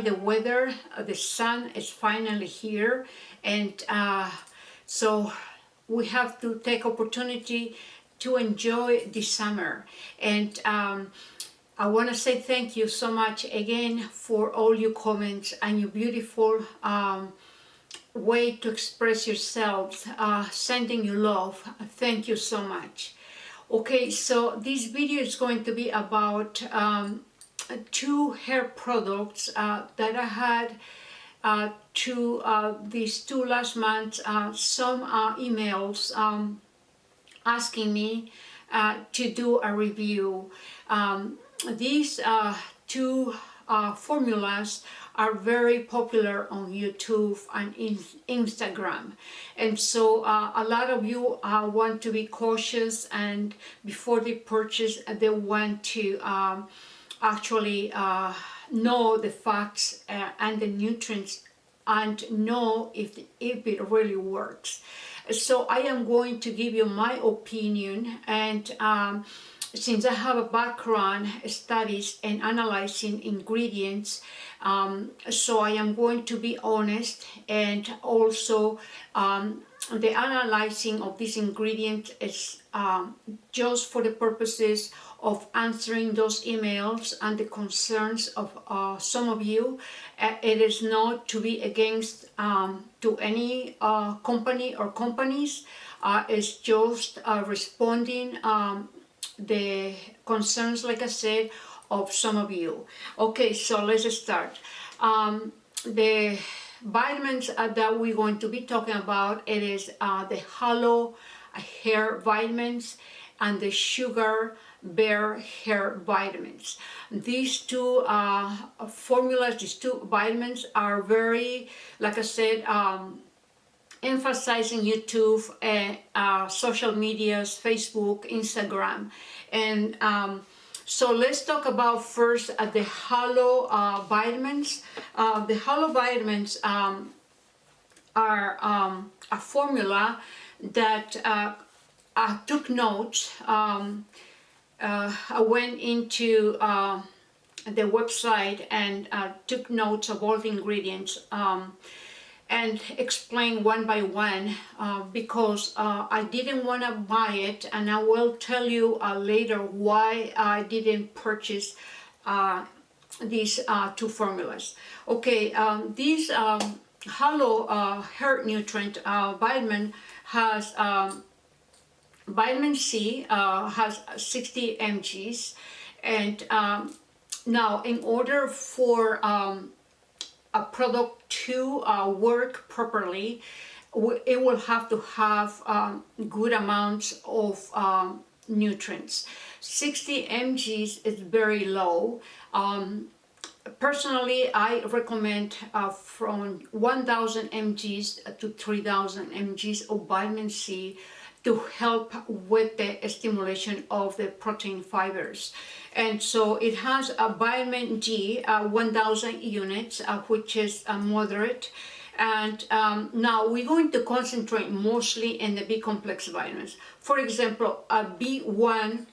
the weather. The sun is finally here, and so we have to take opportunity to enjoy the summer. And I want to say thank you so much again for all your comments and your beautiful way to express yourselves, sending you love. Thank you so much. Okay, so this video is going to be about 2 hair products that I had these 2 last months, some emails asking me to do a review. These 2 formulas are very popular on YouTube and Instagram, and so a lot of you want to be cautious, and before they purchase they want to actually know the facts and the nutrients and know if it really works. So I am going to give you my opinion, and since I have a background studies and analyzing ingredients, so I am going to be honest, and also the analyzing of these ingredients is just for the purposes of answering those emails and the concerns of some of you. It is not to be against to any company or companies. It's just responding the concerns, like I said, of some of you. Okay, so let's start. The vitamins that we're going to be talking about, it is the Halo hair vitamins and the SugarBear hair vitamins. These 2 formulas, these 2 vitamins are very, like I said, emphasizing YouTube and social medias, Facebook, Instagram. And so let's talk about first the Halo vitamins. The Halo vitamins are a formula that I took notes. I went into the website and took notes of all the ingredients and explain one by one because I didn't want to buy it, and I will tell you later why I didn't purchase these 2 formulas. Okay, this Halo hair nutrient vitamin has vitamin C, has 60 mgs, and now in order for a product to work properly, it will have to have good amounts of nutrients. 60 mgs is very low. Personally, I recommend from 1000 mgs to 3000 mgs of vitamin C to help with the stimulation of the protein fibers. And so it has a vitamin D, 1000 units, which is moderate. And now we're going to concentrate mostly in the B complex vitamins. For example, a B1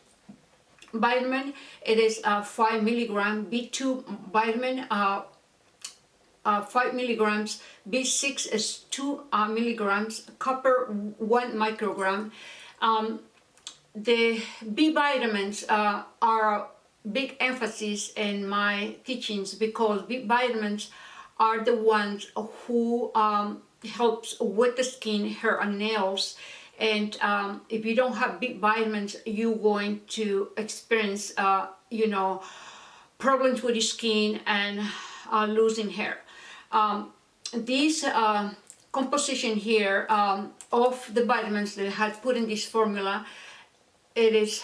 vitamin, it is 5 milligram, B2 vitamin, 5 milligrams, B6 is 2 milligrams, copper 1 microgram. The B vitamins are a big emphasis in my teachings because B vitamins are the ones who helps with the skin, hair and nails. And if you don't have B vitamins, you're going to experience problems with your skin and losing hair. This composition here of the vitamins that I had put in this formula, it is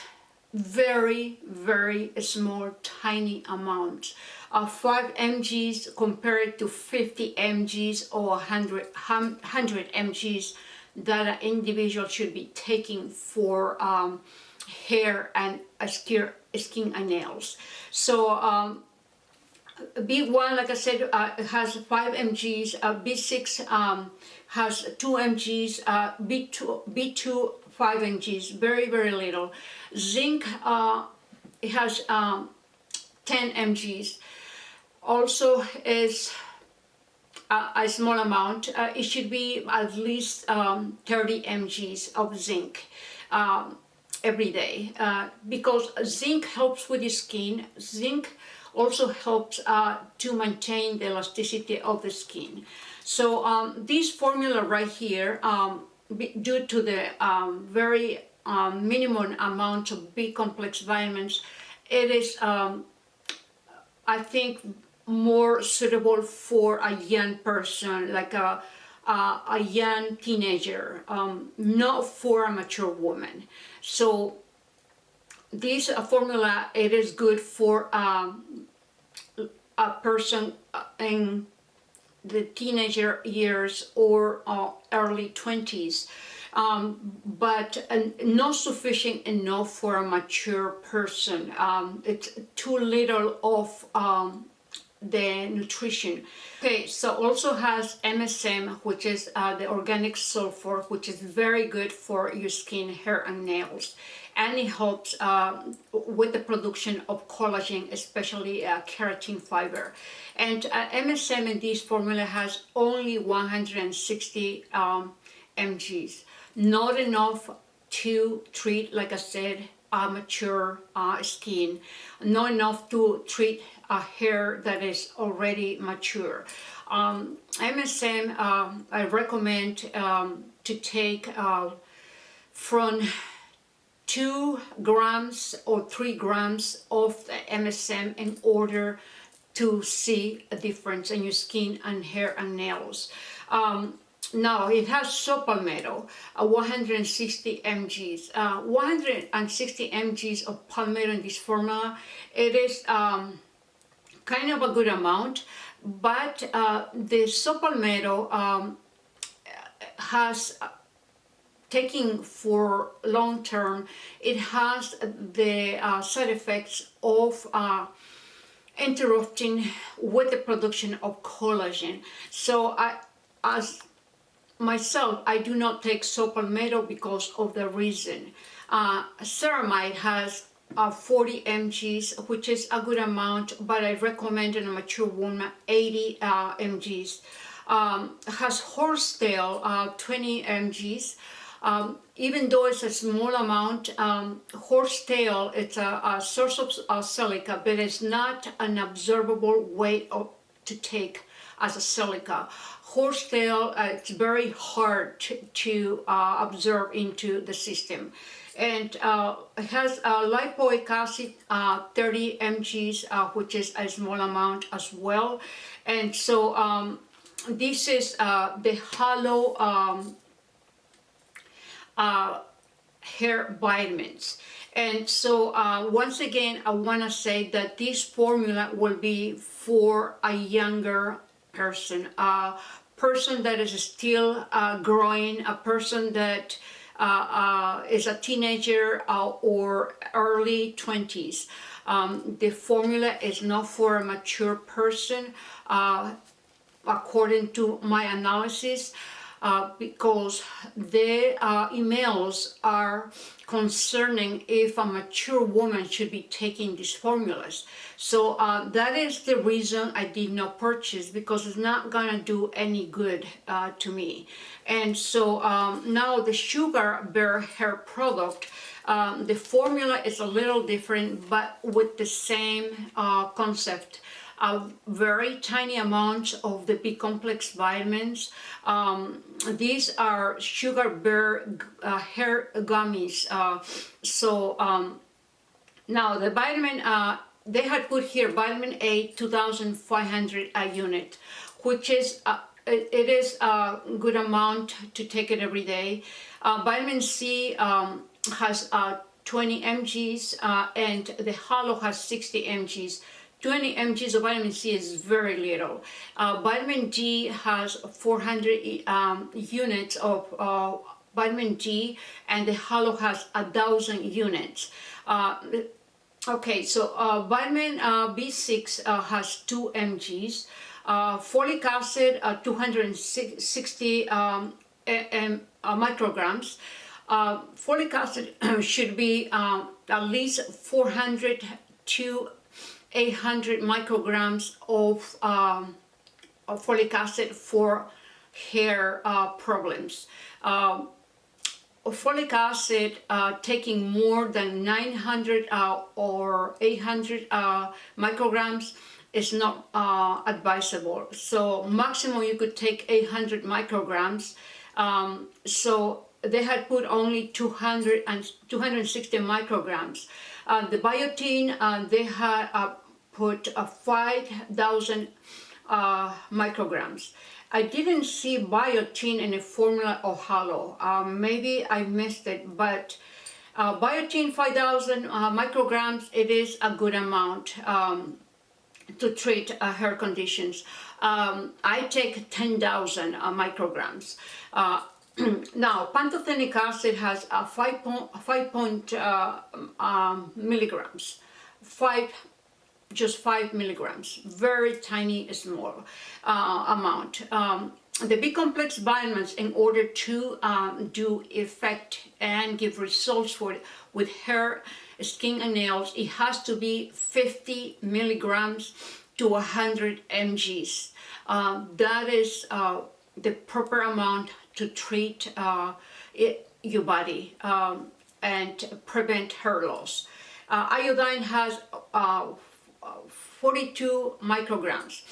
very, very small, tiny amounts. 5 mgs compared to 50 mgs or 100 mgs that an individual should be taking for hair and skin and nails. So B1, like I said, has 5 mgs, B6 has 2 mgs, B2 5 mgs, very, very little. Zinc it has 10 mgs. also is a small amount. It should be at least 30 mgs of zinc every day, because zinc helps with the skin. Zinc also helps to maintain the elasticity of the skin. So this formula right here, due to the very minimum amount of B complex vitamins, it is I think more suitable for a young person, like a young teenager, not for a mature woman. So this formula, it is good for a person in the teenager years or early 20s, but not sufficient enough for a mature person. It's too little of the nutrition. Okay, so also has MSM, which is the organic sulfur, which is very good for your skin, hair, and nails. And it helps with the production of collagen, especially keratin fiber. And MSM in this formula has only 160 mgs. Not enough to treat, like I said, mature skin. Not enough to treat hair that is already mature. MSM, I recommend to take from 2 grams or 3 grams of MSM in order to see a difference in your skin and hair and nails. Now it has saw palmetto, 160 mgs. 160 mgs of palmetto in this formula. It is kind of a good amount, but the saw palmetto has, taking for long term, it has the side effects of interrupting with the production of collagen. So as myself, I do not take saw palmetto because of the reason. Ceramide has 40 mgs, which is a good amount, but I recommend in a mature woman 80 mgs. Has horsetail, 20 mgs. Even though it's a small amount, horsetail, it's a source of silica, but it's not an absorbable way to take as a silica. Horsetail, it's very hard to absorb into the system. And it has lipoic acid, 30 mgs, which is a small amount as well. And so this is the hollow hair vitamins. And so once again, I want to say that this formula will be for a younger person, a person that is still growing, a person that is a teenager or early 20s. The formula is not for a mature person, according to my analysis, because the emails are concerning if a mature woman should be taking these formulas. So that is the reason I did not purchase, because it's not gonna do any good to me. And so now the SugarBear hair product, the formula is a little different, but with the same concept. Very tiny amounts of the B complex vitamins. These are SugarBear hair gummies. Now the vitamin, they had put here vitamin A 2,500 a unit, which is it is a good amount to take it every day. Vitamin C has 20 mgs, and the hollow has 60 mgs. 20 mgs of vitamin C is very little. Vitamin D has 400 units of vitamin D, and the hollow has 1,000 units. Okay, so vitamin B6 has 2 mgs. Folic acid, 260 micrograms. Folic acid should be at least 400 to 800 micrograms of folic acid for hair problems. Folic acid taking more than 900 or 800 micrograms is not advisable. So maximum you could take 800 micrograms. So they had put only 260 micrograms. The biotin, they had put 5,000 micrograms. I didn't see biotin in a formula of halo. Maybe I missed it, but biotin 5,000 micrograms, it is a good amount to treat hair conditions. I take 10,000 micrograms. Now, pantothenic acid has 5 milligrams. Just 5 milligrams, very tiny, small amount. The B-complex vitamins, in order to do effect and give results with hair, skin, and nails, it has to be 50 milligrams to 100 mgs. That is the proper amount to treat your body and prevent hair loss. Iodine has 42 micrograms.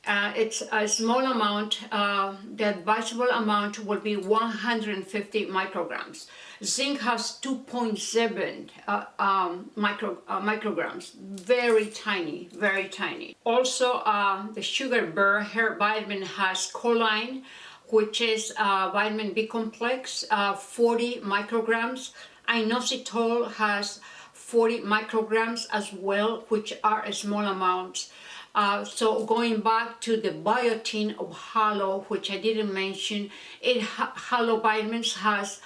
It's a small amount. The advisable amount will be 150 micrograms. Zinc has 2.7 micrograms. Very tiny, very tiny. Also, the SugarBear hair vitamin has choline, which is vitamin B complex, 40 micrograms. Inositol has 40 micrograms as well, which are small amounts. So going back to the biotin of halo, which I didn't mention, halo vitamins has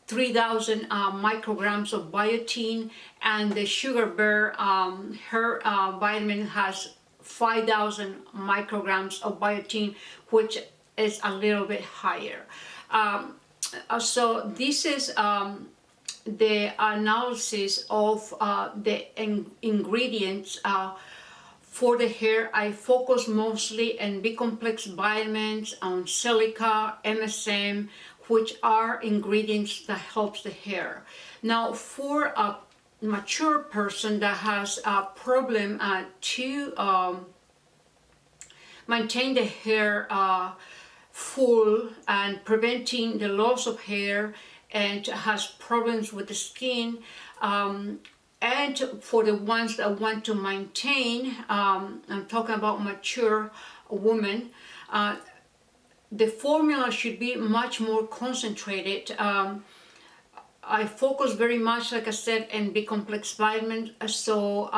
3,000 micrograms of biotin, and the SugarBear hair vitamin has 5,000 micrograms of biotin, which is a little bit higher. So this is the analysis of the ingredients for the hair. I focus mostly on B-complex vitamins, on silica, MSM, which are ingredients that helps the hair. Now, for a mature person that has a problem to maintain the hair full and preventing the loss of hair, and has problems with the skin, and for the ones that want to maintain, I'm talking about mature women, the formula should be much more concentrated. I focus very much, like I said, in B-complex vitamins. So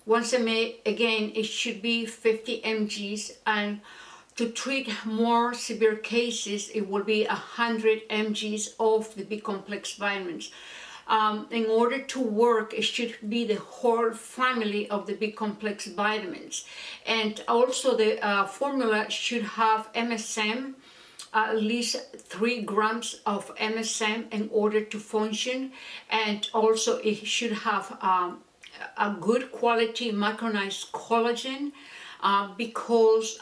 once again, it should be 50 mgs, and to treat more severe cases, it will be 100 mgs of the B-complex vitamins. In order to work, it should be the whole family of the B-complex vitamins. And also the formula should have MSM, at least 3 grams of MSM in order to function. And also it should have a good quality micronized collagen, because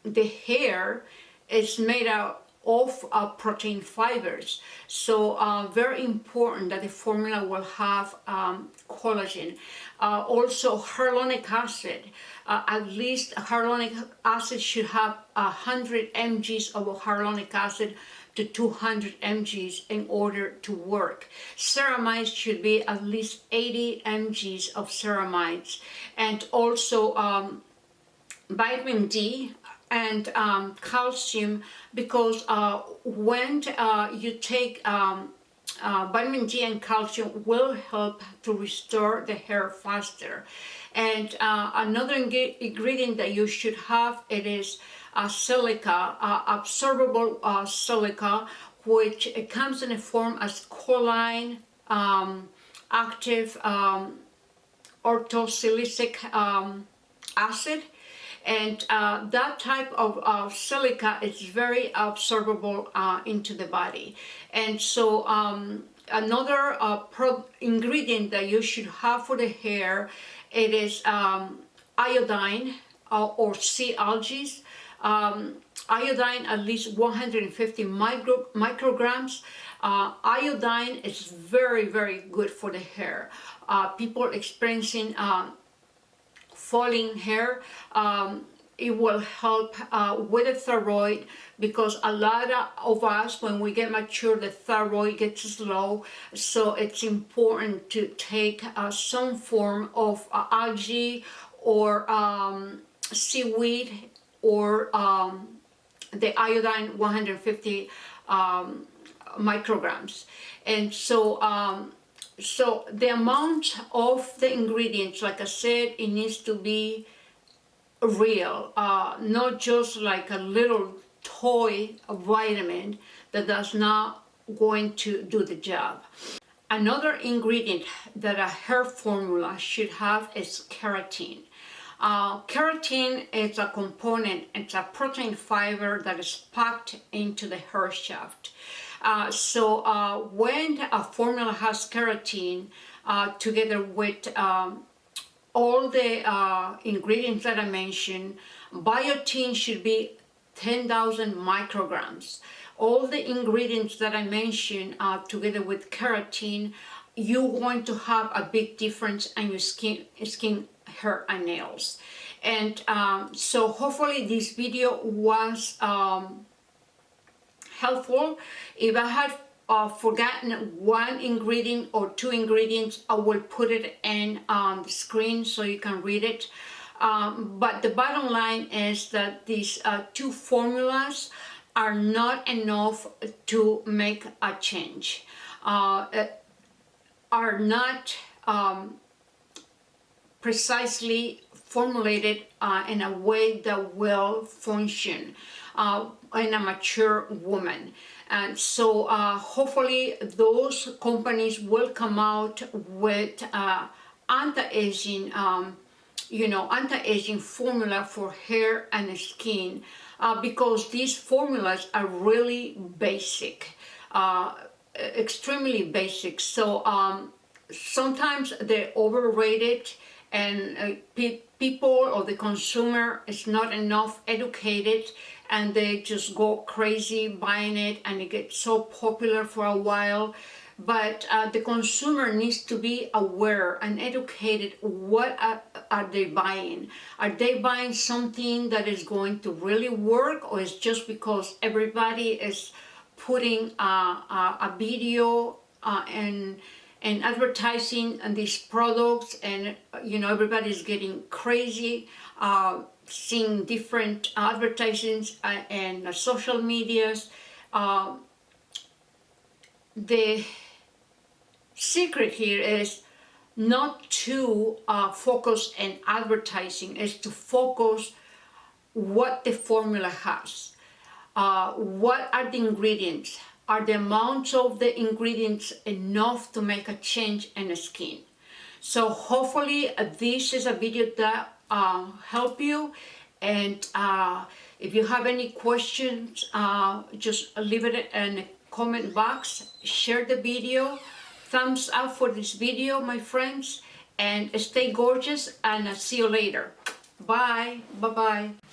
the hair is made out of protein fibers. So very important that the formula will have collagen. Also hyaluronic acid. At least hyaluronic acid should have 100 mgs of hyaluronic acid to 200 mgs in order to work. Ceramides should be at least 80 mgs of ceramides. And also vitamin D and calcium, because when you take vitamin D and calcium will help to restore the hair faster. And another ingredient that you should have, it is silica, absorbable silica, which it comes in a form as choline, active orthosilicic acid. And that type of silica is very absorbable into the body. And so another ingredient that you should have for the hair It is iodine or sea algae. Iodine at least 150 micrograms. Iodine is very, very good for the hair. People experiencing falling hair, it will help with the thyroid, because a lot of us, when we get mature, the thyroid gets low. So it's important to take some form of algae or seaweed, or the iodine 150 micrograms. And so so the amount of the ingredients, like I said, it needs to be real, not just like a little toy vitamin that does not going to do the job. Another ingredient that a hair formula should have is keratin. Keratin is a component, it's a protein fiber that is packed into the hair shaft. So when a formula has keratin, together with all the ingredients that I mentioned, biotin should be 10,000 micrograms. All the ingredients that I mentioned, together with keratin, you're going to have a big difference in your skin, hair, and nails. And so hopefully this video was helpful. If I had forgotten one ingredient or two ingredients, I will put it in the screen so you can read it. But the bottom line is that these two formulas are not enough to make a change, are not precisely formulated in a way that will function in a mature woman. And so hopefully those companies will come out with anti-aging, anti-aging formula for hair and skin, because these formulas are really basic, extremely basic. So sometimes they're overrated, and people or the consumer is not enough educated, and they just go crazy buying it, and it gets so popular for a while. But the consumer needs to be aware and educated. What are they buying? Are they buying something that is going to really work, or is just because everybody is putting a video and advertising on these products, and everybody's getting crazy, seeing different advertisements and social medias. The secret here is not to focus on advertising, is to focus what the formula has. What are the ingredients? Are the amounts of the ingredients enough to make a change in the skin? So hopefully this is a video that help you. And if you have any questions, just leave it in the comment box. Share the video. Thumbs up for this video, my friends. And stay gorgeous, and I'll see you later. Bye. Bye-bye.